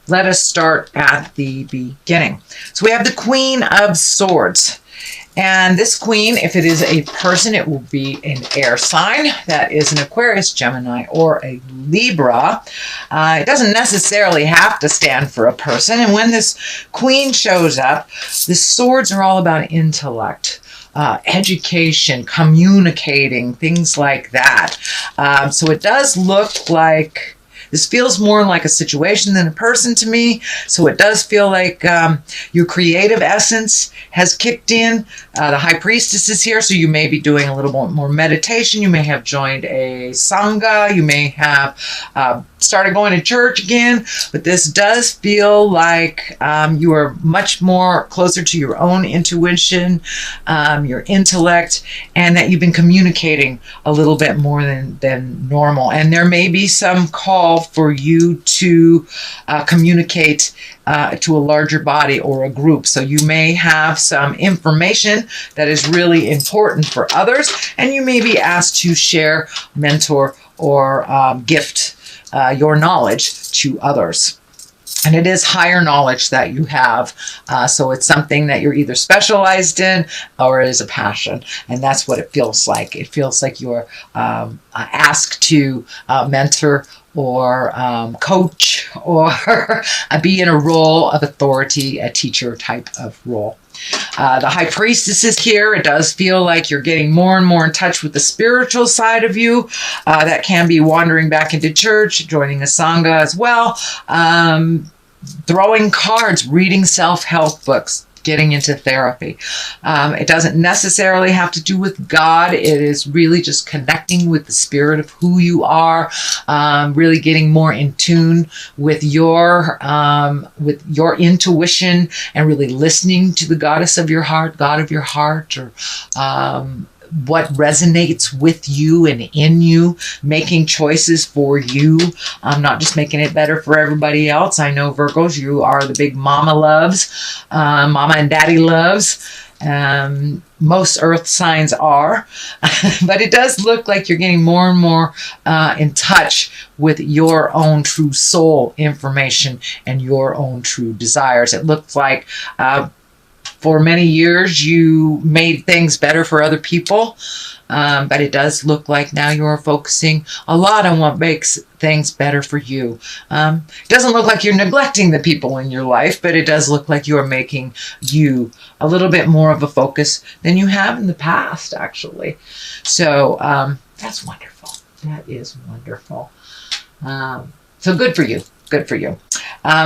let us start at the beginning. So we have the Queen of Swords. And this queen, if it is a person, it will be an air sign. That is an Aquarius, Gemini, or a Libra. It doesn't necessarily have to stand for a person. And when this queen shows up, the swords are all about intellect, education, communicating, things like that. So it does look like this feels more like a situation than a person to me. So it does feel like your creative essence has kicked in. The High Priestess is here, so you may be doing a little bit more meditation. You may have joined a Sangha. You may have started going to church again. But this does feel like you are much more closer to your own intuition, your intellect, and that you've been communicating a little bit more than normal. And there may be some call for you to communicate to a larger body or a group. So you may have some information that is really important for others, and you may be asked to share, mentor, or gift your knowledge to others. And it is higher knowledge that you have. So it's something that you're either specialized in or it is a passion. And that's what it feels like. It feels like you're asked to mentor or coach or be in a role of authority, a teacher type of role. The High Priestess is here. It does feel like you're getting more and more in touch with the spiritual side of you. That can be wandering back into church, joining a Sangha as well, throwing cards, reading self-help books, getting into therapy. It doesn't necessarily have to do with God. It is really just connecting with the spirit of who you are, really getting more in tune with your intuition and really listening to the goddess of your heart, God of your heart, or what resonates with you and in you, making choices for you, not just making it better for everybody else. I know Virgos, you are the big mama loves, mama and daddy loves. Most earth signs are, but it does look like you're getting more and more in touch with your own true soul information and your own true desires. It looks like for many years, you made things better for other people, but it does look like now you're focusing a lot on what makes things better for you. It doesn't look like you're neglecting the people in your life, but it does look like you are making you a little bit more of a focus than you have in the past, actually. So that's wonderful. That is wonderful. So good for you. Good for you.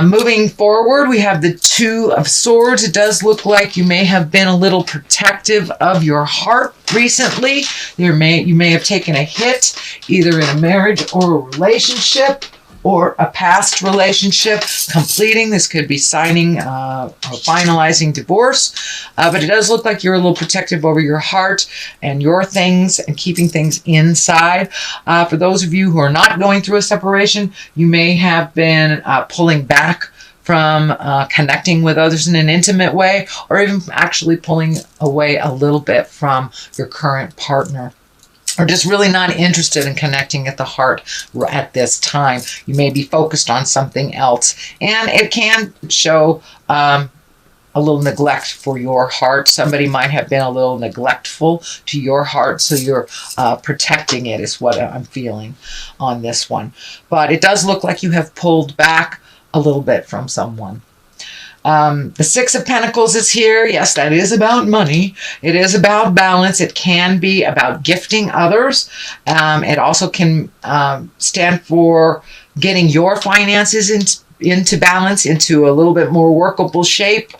Moving forward, we have the Two of Swords. It does look like you may have been a little protective of your heart recently. You may have taken a hit, either in a marriage or a relationship, or a past relationship completing. This could be signing or finalizing divorce. But it does look like you're a little protective over your heart and your things and keeping things inside. For those of you who are not going through a separation, you may have been pulling back from connecting with others in an intimate way, or even actually pulling away a little bit from your current partner, or just really not interested in connecting at the heart at this time. You may be focused on something else, and it can show a little neglect for your heart. Somebody might have been a little neglectful to your heart, so you're protecting it is what I'm feeling on this one. But it does look like you have pulled back a little bit from someone. The Six of Pentacles is here. Yes, that is about money. It is about balance. It can be about gifting others. It also can stand for getting your finances into balance, into a little bit more workable shape,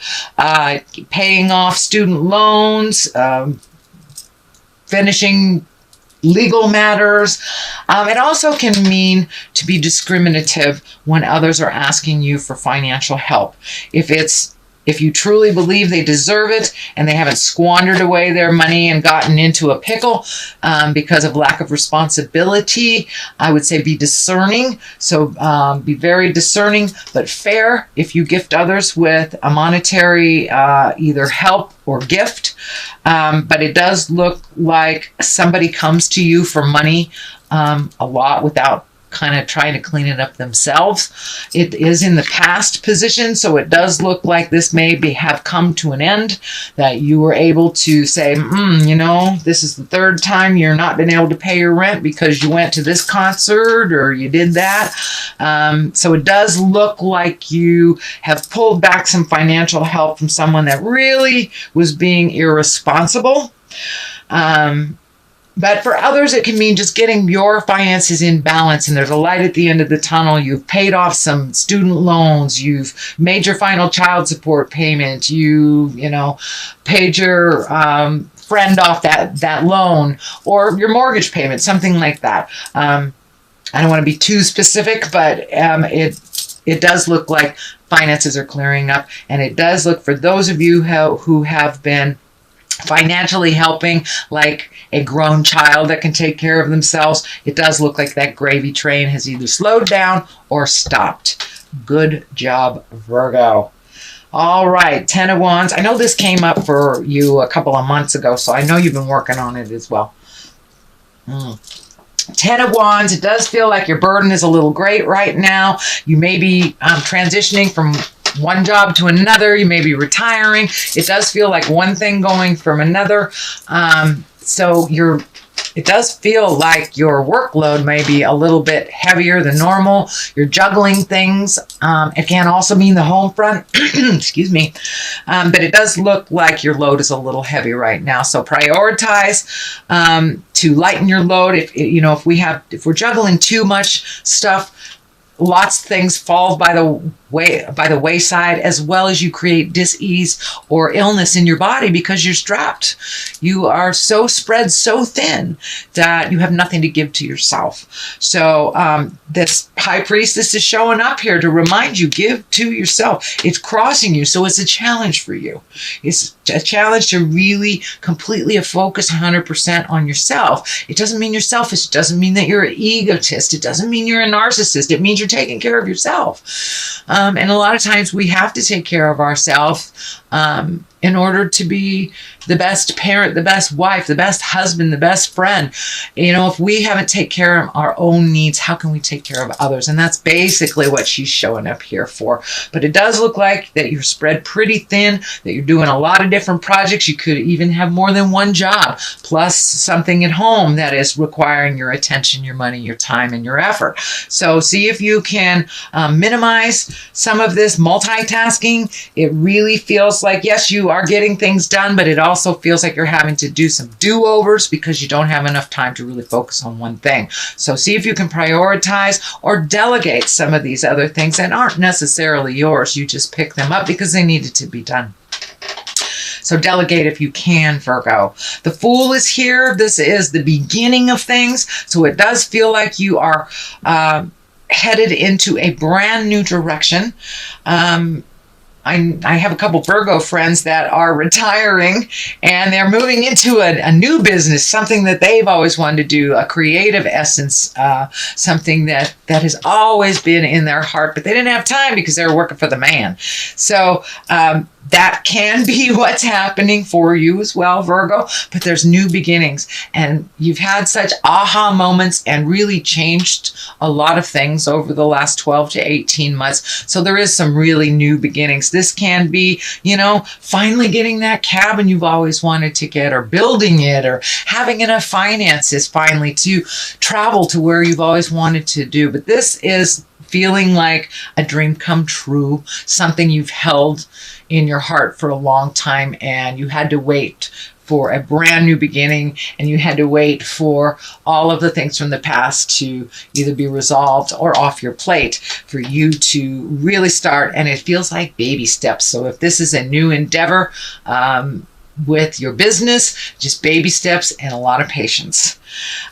paying off student loans, finishing legal matters. It also can mean to be discriminative when others are asking you for financial help. If you truly believe they deserve it and they haven't squandered away their money and gotten into a pickle because of lack of responsibility, I would say be discerning. So be very discerning, but fair if you gift others with a monetary either help or gift. But it does look like somebody comes to you for money a lot without kind of trying to clean it up themselves. It is in the past position, so it does look like this may have come to an end, that you were able to say, you know, this is the third time you're not been able to pay your rent because you went to this concert or you did that. So it does look like you have pulled back some financial help from someone that really was being irresponsible. But for others, it can mean just getting your finances in balance, and there's a light at the end of the tunnel. You've paid off some student loans. You've made your final child support payment. You know, paid your friend off that loan, or your mortgage payment, something like that. I don't want to be too specific, but it does look like finances are clearing up, and it does look, for those of you who have been financially helping, like a grown child that can take care of themselves, it does look like that gravy train has either slowed down or stopped. Good job, Virgo. All right, Ten of Wands. I know this came up for you a couple of months ago, so I know you've been working on it as well. Ten of Wands. It does feel like your burden is a little great right now. You may be transitioning from one job to another. You may be retiring. It does feel like one thing going from another. So it does feel like your workload may be a little bit heavier than normal. You're juggling things. It can also mean the home front. Excuse me. But it does look like your load is a little heavy right now. So prioritize to lighten your load. If we're juggling too much stuff, lots of things fall by the wayside, as well as you create dis-ease or illness in your body because you're strapped. You are so spread so thin that you have nothing to give to yourself. So this High Priestess is showing up here to remind you, give to yourself. It's crossing you, so it's a challenge for you. It's a challenge to really completely focus 100% on yourself. It doesn't mean you're selfish. It doesn't mean that you're an egotist. It doesn't mean you're a narcissist. It means you're taking care of yourself. And a lot of times we have to take care of ourselves in order to be the best parent, the best wife, the best husband, the best friend. You know, if we haven't taken care of our own needs, how can we take care of others? And that's basically what she's showing up here for. But it does look like that you're spread pretty thin, that you're doing a lot of different projects. You could even have more than one job, plus something at home that is requiring your attention, your money, your time, and your effort. So see if you can minimize some of this multitasking. It really feels like, yes, you are getting things done, but it also feels like you're having to do some do-overs because you don't have enough time to really focus on one thing. So see if you can prioritize or delegate some of these other things that aren't necessarily yours. You just pick them up because they needed to be done. So delegate if you can, Virgo. The Fool is here. This is the beginning of things. So it does feel like you are headed into a brand new direction. I have a couple Virgo friends that are retiring, and they're moving into a new business, something that they've always wanted to do, a creative essence, something that has always been in their heart, but they didn't have time because they were working for the man. So that can be what's happening for you as well, Virgo, but there's new beginnings, and you've had such aha moments and really changed a lot of things over the last 12 to 18 months. So there is some really new beginnings. This can be, you know, finally getting that cabin you've always wanted to get, or building it, or having enough finances finally to travel to where you've always wanted to do. But this is feeling like a dream come true, something you've held in your heart for a long time, and you had to wait for a brand new beginning, and you had to wait for all of the things from the past to either be resolved or off your plate for you to really start. And it feels like baby steps. So if this is a new endeavor with your business, just baby steps and a lot of patience.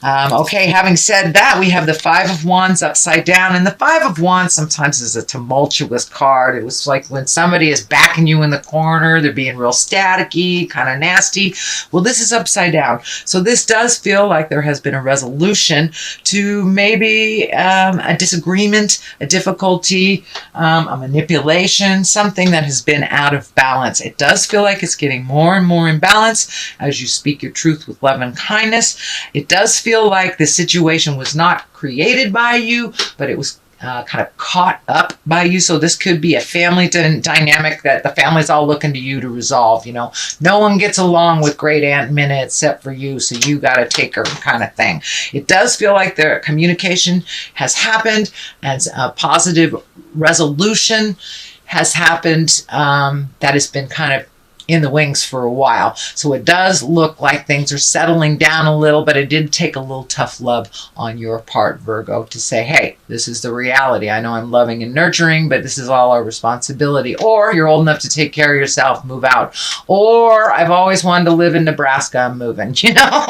Okay, having said that, we have the Five of Wands upside down, and the Five of Wands sometimes is a tumultuous card. It was like when somebody is backing you in the corner, they're being real staticky, kind of nasty. Well, this is upside down. So this does feel like there has been a resolution to maybe a disagreement, a difficulty, a manipulation, something that has been out of balance. It does feel like it's getting more and more in balance as you speak your truth with love and kindness. It does feel like the situation was not created by you, but it was kind of caught up by you. So this could be a family dynamic that the family's all looking to you to resolve. You know, no one gets along with great Aunt Minna except for you, so you got to take her kind of thing. It does feel like the communication has happened and a positive resolution has happened that has been kind of in the wings for a while. So it does look like things are settling down a little, but it did take a little tough love on your part, Virgo, to say, hey, this is the reality. I know I'm loving and nurturing, but this is all our responsibility. Or you're old enough to take care of yourself, move out. Or I've always wanted to live in Nebraska, I'm moving, you know?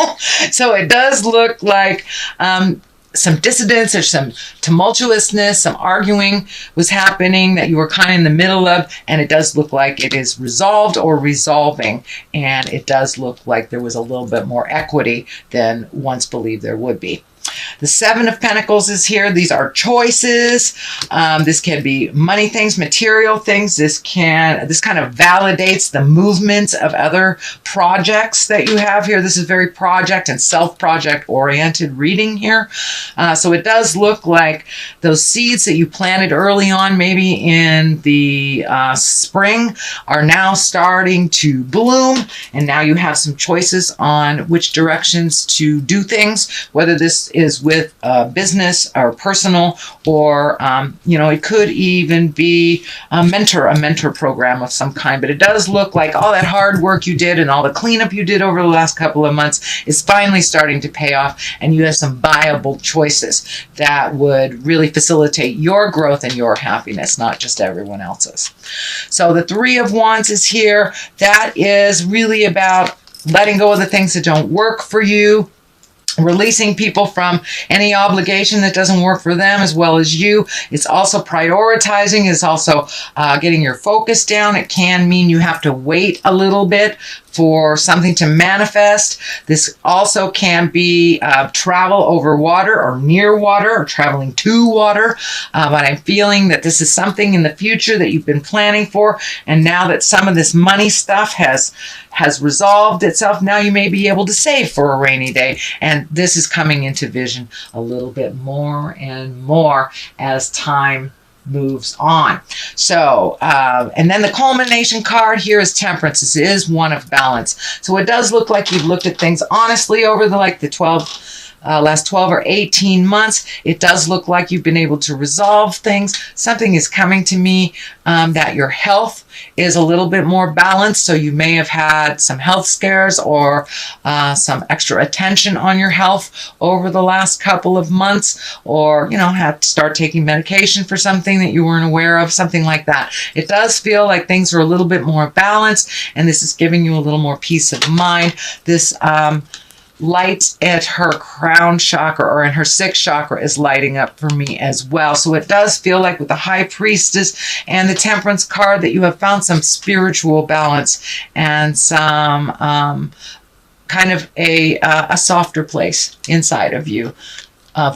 So it does look like some dissidence or some tumultuousness, some arguing was happening that you were kind of in the middle of, and it does look like it is resolved or resolving, and it does look like there was a little bit more equity than once believed there would be. The Seven of Pentacles is here. These are choices. This can be money things, material things. This kind of validates the movements of other projects that you have here. This is very project and self-project oriented reading here. So it does look like those seeds that you planted early on, maybe in the spring, are now starting to bloom. And now you have some choices on which directions to do things, whether this is with business or personal, or you know, it could even be a mentor program of some kind. But it does look like all that hard work you did and all the cleanup you did over the last couple of months is finally starting to pay off, and you have some viable choices that would really facilitate your growth and your happiness, not just everyone else's. So the Three of Wands is here. That is really about letting go of the things that don't work for you, releasing people from any obligation that doesn't work for them as well as you. It's also prioritizing. It's also getting your focus down. It can mean you have to wait a little bit for something to manifest. This also can be travel over water or near water or traveling to water. But I'm feeling that this is something in the future that you've been planning for. And now that some of this money stuff has resolved itself, now you may be able to save for a rainy day. And this is coming into vision a little bit more and more as time moves on. So, and then the culmination card here is Temperance. This is one of balance. So it does look like you've looked at things honestly over the last 12 or 18 months. It does look like you've been able to resolve things. Something is coming to me that your health is a little bit more balanced. So you may have had some health scares or some extra attention on your health over the last couple of months, or, you know, had to start taking medication for something that you weren't aware of, something like that. It does feel like things are a little bit more balanced, and this is giving you a little more peace of mind. This light at her crown chakra, or in her sixth chakra, is lighting up for me as well. So it does feel like with the High Priestess and the Temperance card that you have found some spiritual balance and some kind of a softer place inside of you.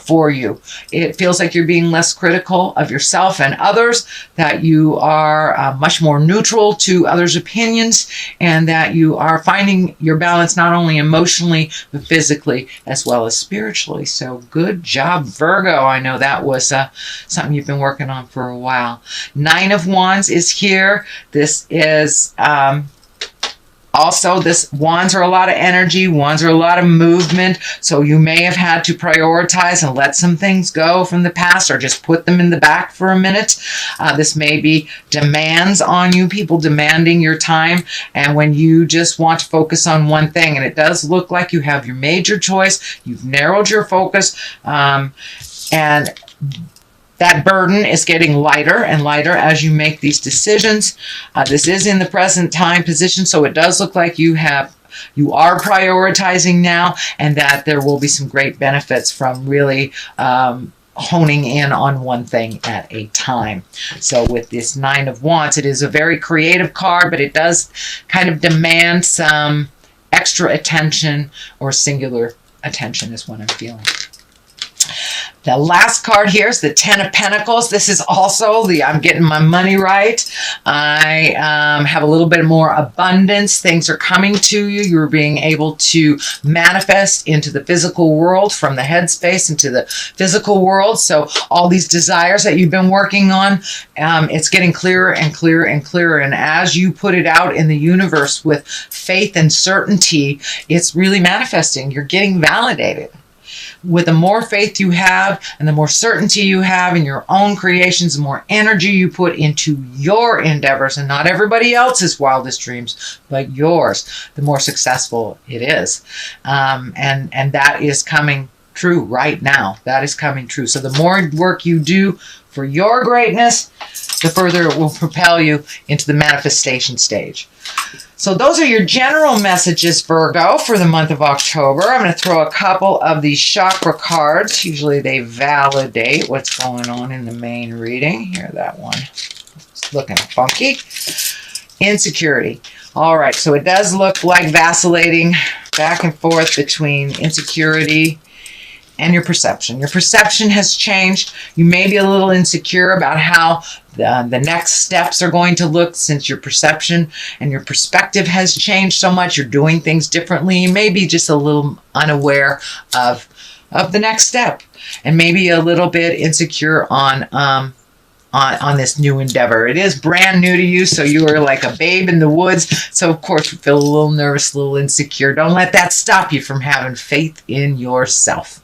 For you. It feels like you're being less critical of yourself and others, that you are much more neutral to others' opinions, and that you are finding your balance not only emotionally, but physically as well as spiritually. So good job, Virgo. I know that was something you've been working on for a while. Nine of Wands is here. This is also, wands are a lot of energy, wands are a lot of movement, so you may have had to prioritize and let some things go from the past, or just put them in the back for a minute. This may be demands on you, people demanding your time, and when you just want to focus on one thing. And it does look like you have your major choice, you've narrowed your focus, and that burden is getting lighter and lighter as you make these decisions. This is in the present time position, so it does look like you are prioritizing now, and that there will be some great benefits from really honing in on one thing at a time. So with this Nine of Wands, it is a very creative card, but it does kind of demand some extra attention, or singular attention is what I'm feeling. The last card here is the Ten of Pentacles. This is also the I'm getting my money right. I have a little bit more abundance. Things are coming to you. You're being able to manifest into the physical world, from the headspace into the physical world. So all these desires that you've been working on, it's getting clearer and clearer and clearer. And as you put it out in the universe with faith and certainty, it's really manifesting. You're getting validated. With the more faith you have and the more certainty you have in your own creations, the more energy you put into your endeavors and not everybody else's wildest dreams, but yours, the more successful it is. And that is coming true right now. That is coming true. So the more work you do for your greatness, the further it will propel you into the manifestation stage. So those are your general messages, Virgo, for the month of October. I'm going to throw a couple of these chakra cards. Usually they validate what's going on in the main reading. Here, that one. It's looking funky. Insecurity. All right, so it does look like vacillating back and forth between insecurity and your perception. Your perception has changed. You may be a little insecure about how the next steps are going to look, since your perception and your perspective has changed so much. You're doing things differently. You may be just a little unaware of the next step, and maybe a little bit insecure on this new endeavor. It is brand new to you, so you are like a babe in the woods. So of course you feel a little nervous, a little insecure. Don't let that stop you from having faith in yourself.